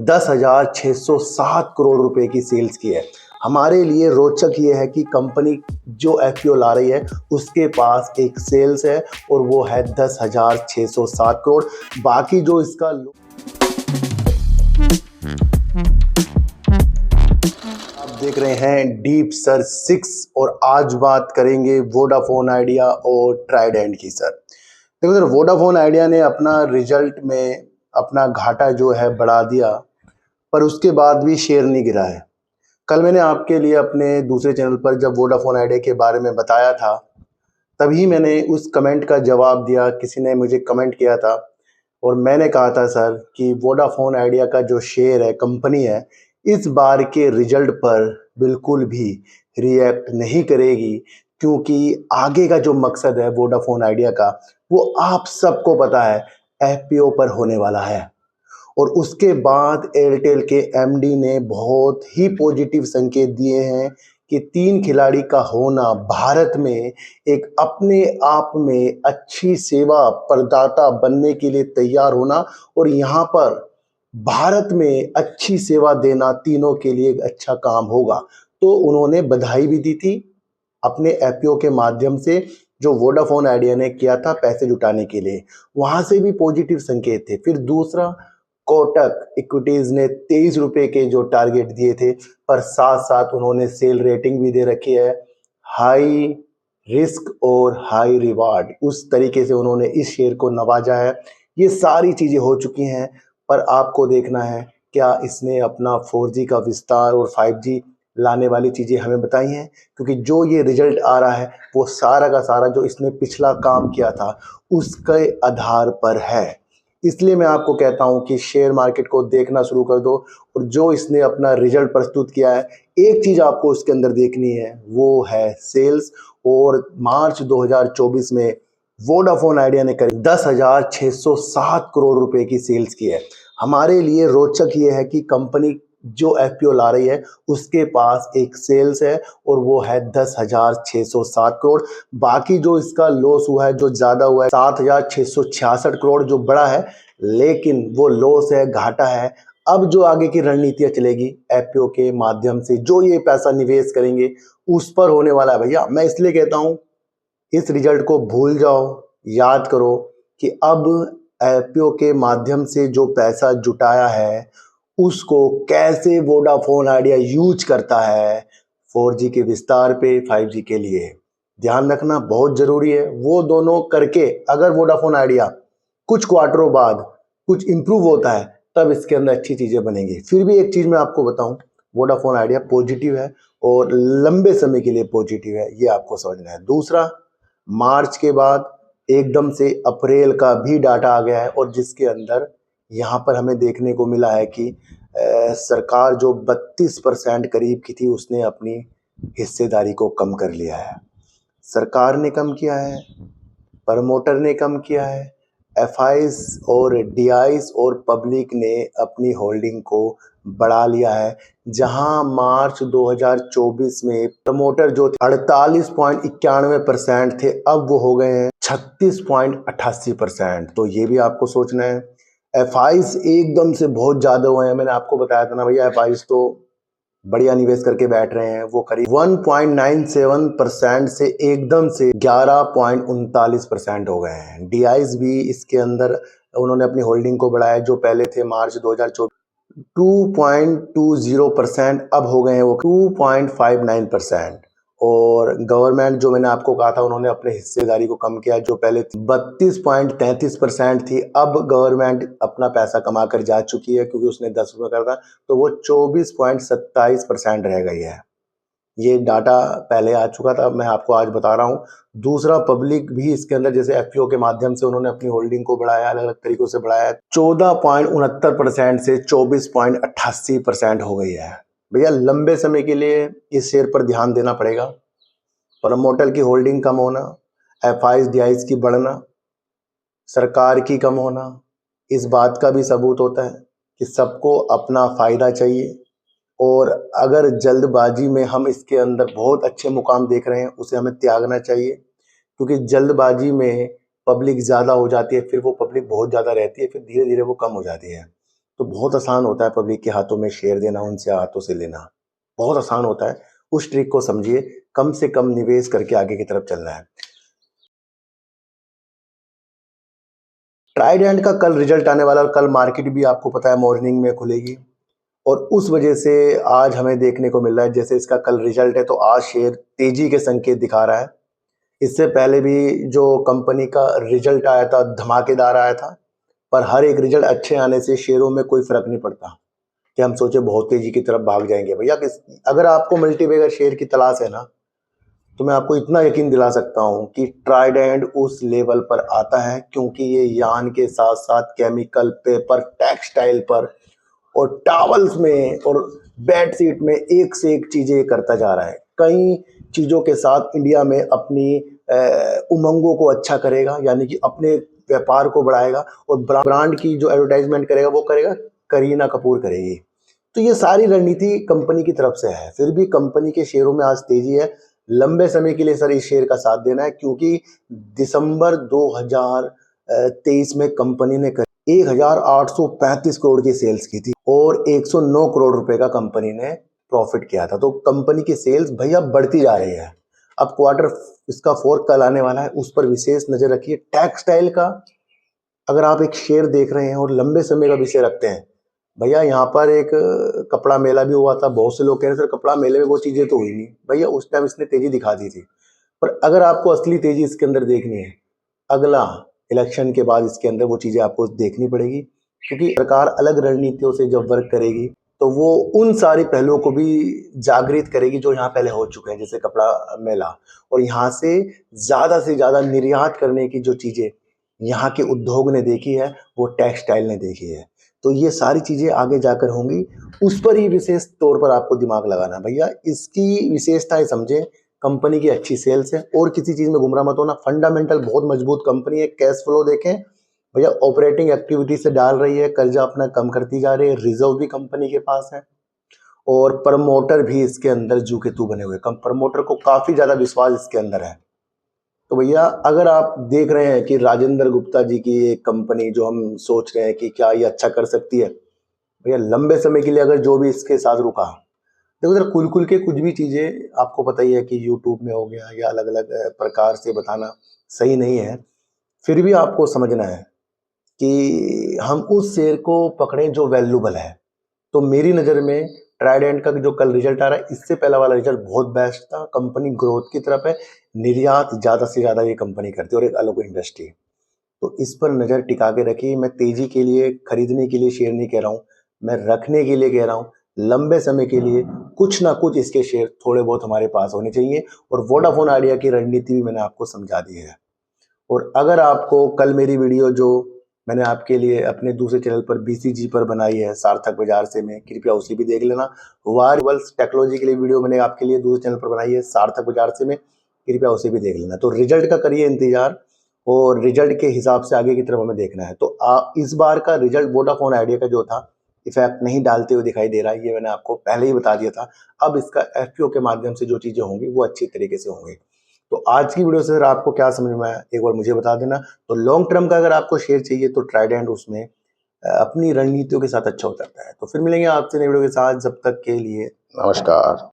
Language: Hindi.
10,607 करोड़ रुपए की सेल्स की है। हमारे लिए रोचक ये है कि कंपनी जो एफपीओ ला रही है उसके पास एक सेल्स है और वो है 10,607 करोड़। बाकी जो इसका आप देख रहे हैं डीप सर्च 6 और आज बात करेंगे वोडाफोन आइडिया और ट्राइडेंट की। सर देखो सर, वोडाफोन आइडिया ने अपना रिजल्ट में अपना घाटा जो है बढ़ा दिया, पर उसके बाद भी शेयर नहीं गिरा है। कल मैंने आपके लिए अपने दूसरे चैनल पर जब वोडाफोन आइडिया के बारे में बताया था, तभी मैंने उस कमेंट का जवाब दिया। किसी ने मुझे कमेंट किया था और मैंने कहा था सर कि वोडाफोन आइडिया का जो शेयर है, कंपनी है, इस बार के रिजल्ट पर बिल्कुल भी रिएक्ट नहीं करेगी, क्योंकि आगे का जो मकसद है वोडाफोन आइडिया का वो आप सबको पता है, एफपीओ पर होने वाला है। और उसके बाद एयरटेल के एमडी ने बहुत ही पॉजिटिव संकेत दिए हैं कि 3 खिलाड़ी का होना भारत में एक अपने आप में अच्छी सेवा प्रदाता बनने के लिए तैयार होना और यहाँ पर भारत में अच्छी सेवा देना तीनों के लिए एक अच्छा काम होगा। तो उन्होंने बधाई भी दी थी अपने एफपीओ के माध्यम से, जो वोडाफोन आइडिया ने किया था पैसे जुटाने के लिए, वहां से भी पॉजिटिव संकेत थे। फिर दूसरा, कोटक इक्विटीज ने 23 रुपए के जो टारगेट दिए थे, पर साथ साथ उन्होंने सेल रेटिंग भी दे रखी है, हाई रिस्क और हाई रिवार्ड। उस तरीके से उन्होंने इस शेयर को नवाजा है। ये सारी चीजें हो चुकी हैं, पर आपको देखना है क्या इसने अपना 4G का विस्तार और 5G लाने वाली चीजें हमें बताई हैं, क्योंकि जो ये रिजल्ट आ रहा है वो सारा का सारा जो इसने पिछला काम किया था उसके आधार पर है। इसलिए मैं आपको कहता हूं कि शेयर मार्केट को देखना शुरू कर दो और जो इसने अपना रिजल्ट प्रस्तुत किया है, एक चीज आपको उसके अंदर देखनी है, वो है सेल्स। और मार्च 2024 में वोडाफोन आइडिया ने करीब 10,607 करोड़ रुपए की सेल्स की है। हमारे लिए रोचक ये है कि कंपनी जो एफपीओ ला रही है उसके पास एक सेल्स है और वो है 10,607 करोड़। बाकी जो इसका लॉस हुआ है, जो ज्यादा हुआ है, 7,666 करोड़, जो बड़ा है, लेकिन वो लॉस है, घाटा है। अब जो आगे की रणनीतियां चलेगी एफपीओ के माध्यम से, जो ये पैसा निवेश करेंगे उस पर होने वाला है। भैया मैं इसलिए कहता हूं इस रिजल्ट को भूल जाओ, याद करो कि अब एफपीओ के माध्यम से जो पैसा जुटाया है उसको कैसे वोडाफोन आइडिया यूज करता है 4G के विस्तार पे, 5G के लिए। ध्यान रखना बहुत जरूरी है। वो दोनों करके अगर वोडाफोन आइडिया कुछ क्वार्टरों बाद कुछ इंप्रूव होता है तब इसके अंदर अच्छी चीजें बनेंगी। फिर भी एक चीज मैं आपको बताऊं, वोडाफोन आइडिया पॉजिटिव है और लंबे समय के लिए पॉजिटिव है, ये आपको समझना है। दूसरा, मार्च के बाद एकदम से अप्रैल का भी डाटा आ गया है और जिसके अंदर यहाँ पर हमें देखने को मिला है कि सरकार जो 32% करीब की थी उसने अपनी हिस्सेदारी को कम कर लिया है। सरकार ने कम किया है, प्रमोटर ने कम किया है, एफआईज और डीआईज और पब्लिक ने अपनी होल्डिंग को बढ़ा लिया है। जहां मार्च 2024 में प्रमोटर जो 48.91% थे, अब वो हो गए हैं 36.88%। तो ये भी आपको सोचना है। एफआईज एकदम से बहुत ज्यादा हुए हैं। मैंने आपको बताया था ना भैया, एफआईज तो बढ़िया निवेश करके बैठ रहे हैं। वो करीब 1.97% से एकदम से 11.39% हो गए हैं। डीआईज भी इसके अंदर उन्होंने अपनी होल्डिंग को बढ़ाया, जो पहले थे मार्च 2024 2.20%, अब हो गए हैं वो 2.59%। और गवर्नमेंट, जो मैंने आपको कहा था, उन्होंने अपने हिस्सेदारी को कम किया, जो पहले 32.33% थी, अब गवर्नमेंट अपना पैसा कमा कर जा चुकी है, क्योंकि उसने 10 रुपये कर था तो वो 24.27% रह गई है। ये डाटा पहले आ चुका था, मैं आपको आज बता रहा हूँ। दूसरा, पब्लिक भी इसके अंदर जैसे एफपीओ के माध्यम से उन्होंने अपनी होल्डिंग को बढ़ाया, अलग अलग तरीकों से बढ़ाया, 14.69% से 24.88% हो गई है। भैया लंबे समय के लिए इस शेयर पर ध्यान देना पड़ेगा। प्रमोटर की होल्डिंग कम होना, एफआईज डीआईज की बढ़ना, सरकार की कम होना, इस बात का भी सबूत होता है कि सबको अपना फायदा चाहिए। और अगर जल्दबाजी में हम इसके अंदर बहुत अच्छे मुकाम देख रहे हैं, उसे हमें त्यागना चाहिए, क्योंकि जल्दबाजी में पब्लिक ज़्यादा हो जाती है, फिर वो पब्लिक बहुत ज़्यादा रहती है, फिर धीरे धीरे वो कम हो जाती है। तो बहुत आसान होता है पब्लिक के हाथों में शेयर देना, उनसे हाथों से लेना बहुत आसान होता है। उस ट्रिक को समझिए, कम से कम निवेश करके आगे की तरफ चलना है। ट्राइडेंट का कल रिजल्ट आने वाला, कल मार्केट भी आपको पता है मॉर्निंग में खुलेगी, और उस वजह से आज हमें देखने को मिल रहा है जैसे इसका कल रिजल्ट है तो आज शेयर तेजी के संकेत दिखा रहा है। इससे पहले भी जो कंपनी का रिजल्ट आया था धमाकेदार आया था, पर हर एक रिजल्ट अच्छे आने से शेयरों में कोई फर्क नहीं पड़ता कि हम सोचे बहुत तेजी की तरफ भाग जाएंगे। भैया अगर आपको मल्टीबैगर शेयर की तलाश है ना, तो मैं आपको इतना यकीन दिला सकता हूं कि ट्राइडेंट उस लेवल पर आता है, क्योंकि ये यान के साथ साथ केमिकल, पेपर, टेक्सटाइल पर और टॉवल्स में और बेडशीट में एक से एक चीजें करता जा रहा है। कई चीजों के साथ इंडिया में अपनी उमंगों को अच्छा करेगा, यानी कि अपने व्यापार को बढ़ाएगा, और ब्रांड की जो एडवर्टाइजमेंट करेगा वो करेगा करीना कपूर करेगी। तो ये सारी रणनीति कंपनी की तरफ से है। फिर भी कंपनी के शेयरों में आज तेजी है। लंबे समय के लिए सर इस शेयर का साथ देना है, क्योंकि दिसंबर 2023 में कंपनी ने 1835 करोड़ की सेल्स की थी और 109 करोड़ रुपए का कंपनी ने प्रॉफिट किया था। तो कंपनी की सेल्स भैया बढ़ती जा रही है। अब क्वार्टर इसका 4 कल आने वाला है, उस पर विशेष नजर रखिए। टेक्सटाइल का अगर आप एक शेयर देख रहे हैं और लंबे समय का विषय रखते हैं, भैया यहाँ पर एक कपड़ा मेला भी हुआ था। बहुत से लोग कह रहे सर कपड़ा मेले में वो चीजें तो हुई नहीं। भैया उस टाइम इसने तेजी दिखा दी थी, पर अगर आपको असली तेजी इसके अंदर देखनी है, अगला इलेक्शन के बाद इसके अंदर वो चीजें आपको देखनी पड़ेगी, क्योंकि सरकार अलग रणनीतियों से जब वर्क करेगी तो वो उन सारे पहलुओं को भी जागृत करेगी जो यहाँ पहले हो चुके हैं, जैसे कपड़ा मेला। और यहाँ से ज्यादा निर्यात करने की जो चीजें यहाँ के उद्योग ने देखी है वो टेक्सटाइल ने देखी है। तो ये सारी चीजें आगे जाकर होंगी, उस पर ही विशेष तौर पर आपको दिमाग लगाना है। भैया इसकी विशेषताएं समझें, कंपनी की अच्छी सेल्स है और किसी चीज में गुमराह मत होना। फंडामेंटल बहुत मजबूत कंपनी है। कैश फ्लो देखें भैया, ऑपरेटिंग एक्टिविटी से डाल रही है, कर्जा अपना कम करती जा रही है, रिजर्व भी कंपनी के पास है, और प्रमोटर भी इसके अंदर जू के तू बने हुए। कम प्रमोटर को काफी ज्यादा विश्वास इसके अंदर है। तो भैया अगर आप देख रहे हैं कि राजेंद्र गुप्ता जी की एक कंपनी जो हम सोच रहे हैं कि क्या ये अच्छा कर सकती है, भैया लंबे समय के लिए अगर जो भी इसके साथ रुका, देखो जरा कुल के कुछ भी चीजें आपको पता ही है कि यूट्यूब में हो गया या अलग अलग प्रकार से बताना सही नहीं है। फिर भी आपको समझना है कि हम उस शेयर को पकड़ें जो वैल्यूबल है। तो मेरी नज़र में ट्राइडेंट का जो कल रिजल्ट आ रहा है, इससे पहला वाला रिजल्ट बहुत बेस्ट था। कंपनी ग्रोथ की तरफ है, निर्यात ज़्यादा से ज़्यादा ये कंपनी करती है और एक अलग इंडस्ट्री है। तो इस पर नज़र टिका के रखिए। मैं तेजी के लिए खरीदने के लिए शेयर नहीं कह रहा हूँ, मैं रखने के लिए कह रहा हूँ। लंबे समय के लिए कुछ ना कुछ इसके शेयर थोड़े बहुत हमारे पास होने चाहिए। और वोडाफोन आइडिया की रणनीति भी मैंने आपको समझा दी है। और अगर आपको कल मेरी वीडियो जो मैंने आपके लिए अपने दूसरे चैनल पर बीसीजी पर बनाई है सार्थक बाजार से में, कृपया उसे भी देख लेना। वायरल्स टेक्नोलॉजी के लिए वीडियो मैंने आपके लिए दूसरे चैनल पर बनाई है सार्थक बाजार से में, कृपया उसे भी देख लेना। तो रिजल्ट का करिए इंतजार, और रिजल्ट के हिसाब से आगे की तरफ हमें देखना है। तो इस बार का रिजल्ट वोडाफोन आइडिया का जो था, इफेक्ट नहीं डालते हुए दिखाई दे रहा है, ये मैंने आपको पहले ही बता दिया था। अब इसका एफपीओ के माध्यम से जो चीजें होंगी वो अच्छी तरीके से होंगी। तो आज की वीडियो से सर आपको क्या समझ में आया, एक बार मुझे बता देना। तो लॉन्ग टर्म का अगर आपको शेयर चाहिए तो ट्राइडेंट उसमें अपनी रणनीतियों के साथ अच्छा उतरता है। तो फिर मिलेंगे आपसे नई वीडियो के साथ, जब तक के लिए नमस्कार।